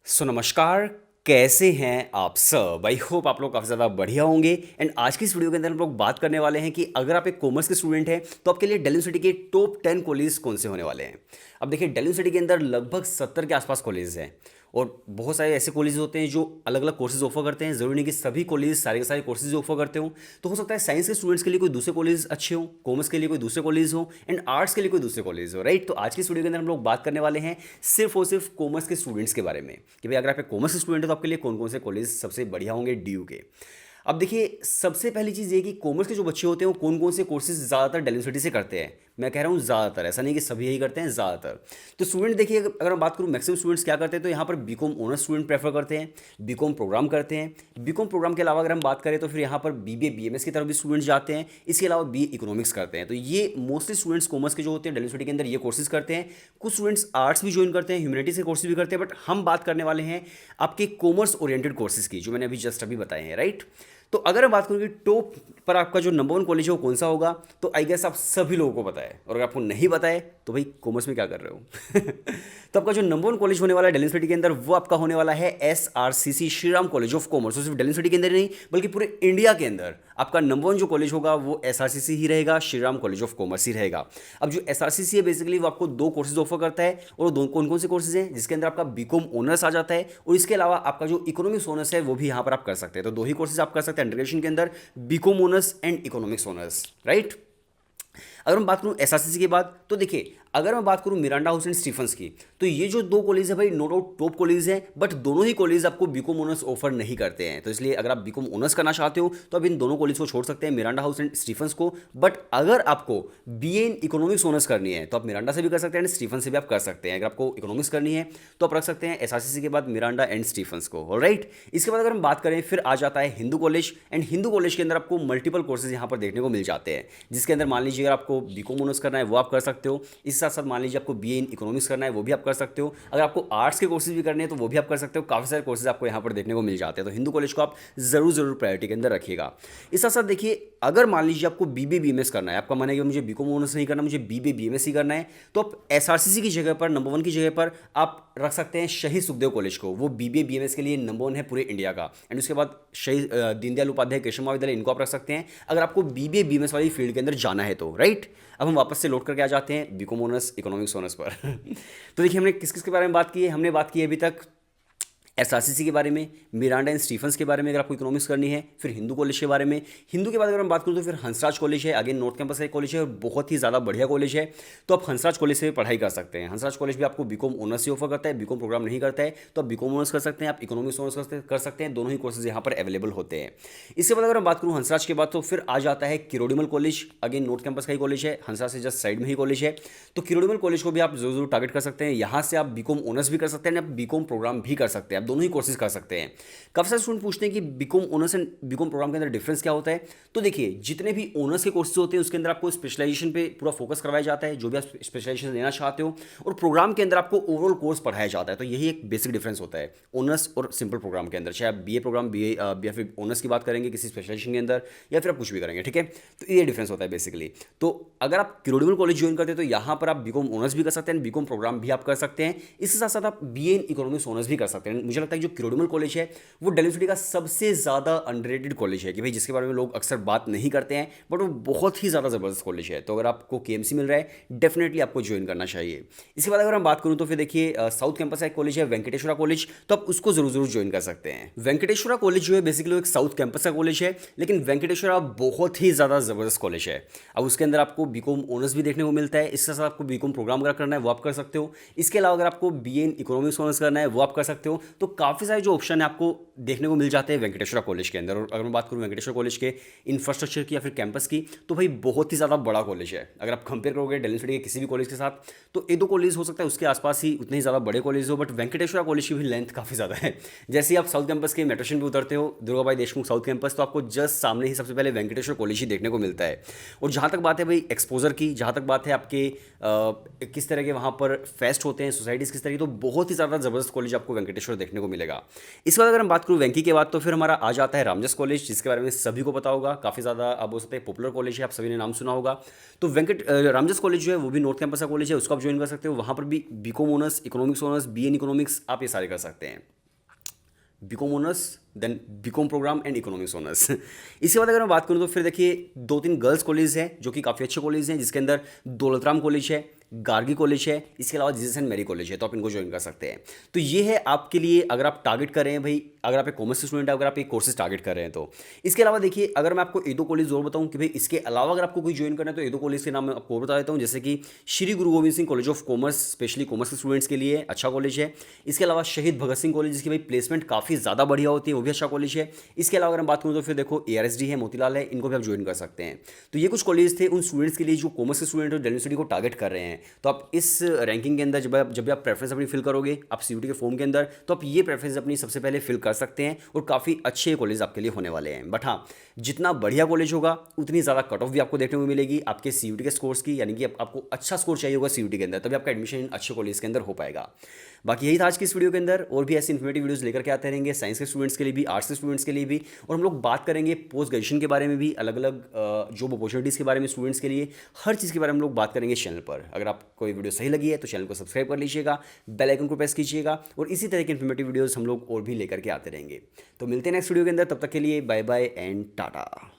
नमस्कार। कैसे हैं आप सब? आई होप आप लोग काफ़ी ज़्यादा बढ़िया होंगे। एंड आज की इस वीडियो के अंदर हम लोग बात करने वाले हैं कि अगर आप एक कॉमर्स के स्टूडेंट हैं तो आपके लिए डेल यूनिवर्सिटी के टॉप 10 कॉलेज कौन से होने वाले हैं। अब देखिए, डेल यूनिवर्सिटी के अंदर लगभग 70 के आसपास कॉलेज हैं और बहुत सारे ऐसे कॉलेज होते हैं जो अलग अलग कोर्सेज ऑफर करते हैं। ज़रूरी नहीं कि सभी कॉलेज सारे के सारे कोर्सेज ऑफर करते हो। तो हो सकता है साइंस के स्टूडेंट्स के लिए कोई दूसरे कॉलेज अच्छे हो, कॉमर्स के लिए कोई दूसरे कॉलेज हो, एंड आर्ट्स के लिए कोई दूसरे कॉलेज हो, राइट। तो आज की इस वीडियो के अंदर हम लोग बात करने वाले हैं सिर्फ और सिर्फ कॉमर्स के स्टूडेंट्स के बारे में कि भाई अगर आप एक कॉमर्स के स्टूडेंट है तो आपके लिए कौन कौन से कॉलेज सबसे बढ़िया होंगे डीयू के। अब देखिए, सबसे पहली चीज़ ये कि कॉमर्स के जो बच्चे होते हैं वो कौन कौन से कोर्सेज ज़्यादातर डेल यूनिवर्सिटी से करते हैं। मैं कह रहा हूँ ज़्यादातर, ऐसा नहीं कि सभी यही करते हैं, ज़्यादातर। तो स्टूडेंट देखिए, अगर मैं बात करूँ मैक्सिमम स्टूडेंट्स क्या करते हैं तो यहाँ पर बीकॉम ऑनर्स स्टूडेंट प्रेफर करते हैं, बीकॉम प्रोग्राम करते हैं। बीकॉम प्रोग्राम के अलावा अगर हम बात करें तो फिर यहाँ पर बीबीए बीएमएस की तरफ भी स्टूडेंट्स जाते हैं। इसके अलावा बी इकोनॉमिक्स करते हैं। तो ये मोस्टली स्टूडेंट्स कॉमर्स के जो होते हैं डेल यूनिवर्सिटी के अंदर ये कोर्सेज करते हैं। कुछ स्टूडेंट्स आर्ट्स भी ज्वाइन करते हैं, ह्यूमैनिटीज के कोर्सेज भी करते हैं, बट हम बात करने वाले हैं आपके कॉमर्स ओरिएंटेड कोर्सेज की जो मैंने अभी जस्ट अभी बताए हैं, राइट। तो अगर मैं बात करूँ कि टॉप पर आपका जो नंबर 1 कॉलेज है वो कौन सा होगा, तो आई गेस आप सभी लोगों को पता है, और अगर आपको नहीं पता है तो भाई कॉमर्स में क्या कर रहे हो। तो आपका जो नंबर 1 कॉलेज होने वाला है डेल यूनिवर्सिटी के अंदर वो आपका होने वाला है SRCC, Shri Ram college of commerce. तो सिर्फ डेल यूनिवर्सिटी के अंदर ही नहीं बल्कि पूरे इंडिया के अंदर आपका नंबर 1 जो कॉलेज होगा वो SRCC ही रहेगा, Shri Ram college of commerce ही रहेगा। अब जो SRCC है बेसिकली वो आपको 2 कोर्सेज ऑफर करता है, और दो कौन कौन से कोर्सेज हैं, जिसके अंदर आपका बीकॉम ऑनर्स आ जाता है और इसके अलावा आपका जो इकोनॉमिक्स ऑनर्स है वो भी यहाँ पर आप कर सकते हैं। तो 2 ही कोर्सेज आप कर सकते हैं इंटीग्रेशन के अंदर, BCom honours and economics honours, right. अगर मैं बात करूं एसआरसीसी के बाद तो देखिए, अगर मैं बात करूं मिरांडा हाउस एंड स्टीफंस की, तो ये जो 2 कॉलेज है भाई नो डाउट टॉप कॉलेज हैं, बट दोनों ही कॉलेज आपको बीकॉम ऑनर्स ऑफर नहीं करते हैं। तो इसलिए अगर आप बीकॉम ऑनर्स करना चाहते हो तो आप इन दोनों कॉलेज को छोड़ सकते हैं, मिरांडा हाउस एंड स्टीफंस को। बट अगर आपको बीए इन इकोनॉमिक्स ऑनर्स करनी है तो आप मिरांडा से भी कर सकते हैं एंड स्टीफन से भी आप कर सकते हैं। अगर आपको इकोनॉमिक्स करनी है तो आप रख सकते हैं एसआरसीसी के बाद मिरांडा एंड स्टीफंस को, ऑलराइट। इसके बाद अगर हम बात करें फिर आ जाता है Hindu college, and Hindu college के अंदर आपको मल्टीपल कोर्सेज यहाँ पर देखने को मिल जाते हैं, जिसके अंदर मान लीजिए अगर आपको बीकॉम ऑनर्स करना है वो आप कर सकते हो। इस साथ साथ मान लीजिए आपको बीए इन इकोनॉमिक्स करना है वो भी आप कर सकते हो। अगर आपको आर्ट्स के कोर्सेज भी करने हैं तो वो भी आप कर सकते हो। काफ़ी सारे कोर्सेज आपको यहाँ पर देखने को मिल जाते हैं। तो हिंदू कॉलेज को आप जरूर प्रायोरिटी के अंदर रखिएगा। इस साथ साथ देखिए, अगर मान लीजिए आपको बीबीए बीएमएस करना है, आपका मन है कि मुझे बीकॉम ऑनर्स नहीं करना, मुझे बीबीए बीएमएस ही करना है, तो आप एसआरसीसी की जगह पर नंबर 1 की जगह पर आप रख सकते हैं शहीद सुखदेव कॉलेज को। वो बीबीए बीएमएस के लिए नंबर 1 है पूरे इंडिया का। एंड उसके बाद शहीद दीनदयाल उपाध्याय कृषि महाविद्यालय, इनको आप रख सकते हैं अगर आपको बीबीए बीएमएस वाली फील्ड के अंदर जाना है तो, राइट। अब हम वापस से लौट करके आ जाते हैं बीकॉम ऑनर्स इकोनॉमिक्स ऑनर्स पर। तो देखिए, हमने किस किस के बारे में बात की है। हमने बात की है अभी तक एसआरसीसी के बारे में, मिरांडा एंड स्टीफंस के बारे में अगर आपको इकोनॉमिक्स करनी है, फिर हिंदू कॉलेज के बारे में। हिंदू के बाद अगर हम बात करूँ तो फिर हंसराज कॉलेज है, अगेन नॉर्थ कैंपस का एक कॉलेज है और बहुत ही ज़्यादा बढ़िया कॉलेज है। तो आप हंसराज कॉलेज से पढ़ाई कर सकते हैं। हंसराज कॉलेज भी आपको बीकॉम ऑनर्स से ऑफर करता है, बीकॉम प्रोग्राम नहीं करता है, तो आप बीकॉम ऑनर्स कर सकते हैं, आप इकोनॉमिक्स ऑनर्स कर सकते हैं। दोनों ही कोर्सेज यहाँ पर अवेलेबल होते हैं। इसके बाद अगर मैं बात करूँ हंसराज के बाद तो फिर आ जाता है Kirorimal college, again north campus का ही कॉलेज है, हंसराज से जस्ट साइड में ही कॉलेज है। तो किरोड़ीमल कॉलेज को भी आप जरूर टारगेट कर सकते हैं। यहाँ से आप बीकॉम ऑनर्स भी कर सकते हैं, आप बीकॉम प्रोग्राम भी कर सकते हैं, आप दोनों ही कोर्सेज कर सकते हैं। काफी सारे स्टूडेंट पूछते हैं कि BCom honours and BCom programme के अंदर डिफरेंस क्या होता है। तो देखिए, जितने भी ऑनर्स के कोर्सेज होते हैं उसके अंदर आपको स्पेशलाइजेशन पे पूरा फोकस करवाया जाता है, जो भी आप स्पेशलाइजेशन लेना चाहते हो, और प्रोग्राम के अंदर आपको ओवरऑल कोर्स पढ़ाया जाता है। तो यही एक बेसिक डिफरेंस होता है ऑनर्स और सिंपल प्रोग्राम के अंदर, चाहे आप बीए प्रोग्राम बीए या फिर ऑनर्स की बात करेंगे किसी स्पेशलाइजेशन के अंदर, या फिर आप कुछ भी करेंगे, ठीक है। तो ये डिफरेंस होता है बेसिकली। तो अगर आप किरोड़ीमल कॉलेज ज्वाइन करते हैं तो यहाँ पर आप बीकॉम ऑनर्स भी कर सकते हैं, बीकॉम प्रोग्राम भी आप कर सकते हैं। इसके साथ साथ आप बीए इन इकोनॉमिक्स ऑनर्स भी कर सकते हैं। मुझे लगता है जो किरोड़ीमल कॉलेज है वो डेल यूनिवर्सिटी का सबसे ज़्यादा अंडररेटेड कॉलेज है, कि भाई जिसके बारे में लोग अक्सर बात नहीं करते हैं, बट वो बहुत ही ज़्यादा ज़बरदस्त कॉलेज है। तो अगर आपको केएमसी मिल रहा है डेफिनेटली आपको ज्वाइन करना चाहिए। इसके बाद अगर हम बात करूँ तो फिर देखिए, साउथ कैंपस का एक कॉलेज है वेंकटेश्वरा कॉलेज, तो आप उसको जरूर ज्वाइन कर सकते हैं। वेंकटेश्वरा कॉलेज जो है बेसिकली एक साउथ कैंपस का कॉलेज है, लेकिन वेंकटेश्वरा बहुत ही ज़्यादा ज़बरदस्त कॉलेज है। अब उसके अंदर आपको बीकॉम ऑनर्स भी देखने को मिलता है, इसके साथ आपको बीकॉम प्रोग्राम अगर करना है वो आप कर सकते हो। इसके अलावा अगर आपको बीए इन इकोनॉमिक्स ऑनर्स करना है वो आप कर सकते हो। तो काफ़ी सारे जो ऑप्शन है आपको देखने को मिल जाते हैं वेंकटेश्वरा कॉलेज के अंदर। और अगर मैं बात करूँ वेंकटेश्वर कॉलेज के इंफ्रास्ट्रक्चर की या फिर कैंपस की, तो भाई बहुत ही ज़्यादा बड़ा कॉलेज है। अगर आप कंपेयर करोगे डेल यूनिवर्सिटी के किसी भी कॉलेज के साथ, तो एक दो कॉलेज हो सकता है उसके आसपास ही उतने ही ज़्यादा बड़े कॉलेज हो, बट वेंकटेश्वरा कॉलेज की भी लेंथ काफ़ी ज़्यादा है। जैसे ही आप साउथ कैंपस के मेट्रो स्टेशन पर उतरते हो, दुर्गा भाई देशमुख साउथ कैंपस, तो आपको जस्ट सामने ही सबसे पहले वेंकटेश्वर कॉलेज ही देखने को मिलता है। और जहाँ तक बात है भाई एक्सपोजर की, जहाँ तक बात है आपके किस तरह के वहाँ पर फेस्ट होते हैं, सोसाइटीज़ किस तरह की, तो बहुत ही ज़्यादा ज़बरदस्त कॉलेज आपको वेंकटेश्वर देखने को मिलेगा। इसके बाद अगर हम बात करूँ वेंकी के बाद, तो फिर हमारा आ जाता है रामजस कॉलेज, जिसके बारे में सभी को पता होगा, काफ़ी ज़्यादा आप बोल सकते हैं पॉपुलर कॉलेज है, आप सभी ने नाम सुना होगा। तो रामजस कॉलेज जो है वो भी नॉर्थ कैंपस का कॉलेज है, उसको आप ज्वाइन कर सकते हो। वहाँ पर भी BCom honours, economics honours, BA in economics आप ये सारे कर सकते हैं। BCom honours, then BCom programme and economics honours. इसके बाद अगर मैं बात करूँ तो फिर देखिए 2-3 गर्ल्स कॉलेज हैं जो कि काफ़ी अच्छे कॉलेज हैं, जिसके अंदर दौलत राम कॉलेज है, गार्गी कॉलेज है, इसके अलावा जीसस एंड मैरी कॉलेज है, तो आप इनको ज्वाइन कर सकते हैं। तो ये है आपके लिए अगर आप टारगेट कर रहे हैं भाई, अगर आप एक कॉमर्स स्टूडेंट है, अगर आप एक कोर्सेज टारगेट कर रहे हैं तो। इसके अलावा देखिए अगर मैं आपको एक दो कॉलेज और बताऊं कि भाई इसके अलावा अगर आपको कोई ज्वाइन करना है तो एक दो कॉलेज के नाम मैं आपको और बता देता हूँ, जैसे कि श्री गुरु Govind Singh college of commerce, specially commerce के स्टूडेंट्स के लिए अच्छा कॉलेज है। इसके अलावा शहीद भगत सिंह कॉलेज, जिसकी भाई प्लेसमेंट काफ़ी ज़्यादा बढ़िया होती है, वो भी अच्छा कॉलेज है। इसके अलावा अगर मैं बात करूँ तो फिर देखो ARSD है, मोतीलाल है, इनको भी आप ज्वाइन कर सकते हैं। तो ये कुछ कॉलेज थे उन स्टूडेंट्स के लिए जो कॉमर्स के स्टूडेंट और दिल्ली यूनिवर्सिटी को टारगेट कर रहे हैं। तो आप इस रैंकिंग के अंदर जब भी आप प्रेफरेंस अपनी फिल करोगे आप CUET के फॉर्म के अंदर, तो आप ये प्रेफरेंस अपनी सबसे पहले फिल कर सकते हैं और काफ़ी अच्छे कॉलेज आपके लिए होने वाले हैं। बट हाँ, जितना बढ़िया कॉलेज होगा उतनी ज़्यादा कट ऑफ भी आपको देखने को मिलेगी आपके CUET के स्कोर्स की, यानी कि आपको अच्छा स्कोर चाहिए होगा CUET के अंदर, तभी आपका एडमिशन अच्छे कॉलेज के अंदर हो पाएगा। बाकी यही था आज की इस वीडियो के अंदर, और भी ऐसे इन्फॉर्मेटिव वीडियोस लेकर के आते रहेंगे साइंस के स्टूडेंट्स के लिए भी, आर्ट्स के स्टूडेंट्स के लिए भी। और हम लोग बात करेंगे पोस्ट ग्रेजुएशन के बारे में भी, अलग अलग जॉब अपॉर्चुनिटीज़ के बारे में स्टूडेंट्स के लिए, हर चीज़ के बारे में हम लोग बात करेंगे चैनल पर। अगर आपको ये वीडियो सही लगी है तो चैनल को सब्सक्राइब कर लीजिएगा, बेल आइकन को प्रेस कीजिएगा, और इसी तरह के इन्फॉर्मेटिव वीडियोस हम लोग और भी लेकर के आते रहेंगे। तो मिलते हैं नेक्स्ट वीडियो के अंदर, तब तक के लिए बाय बाय एंड टाटा।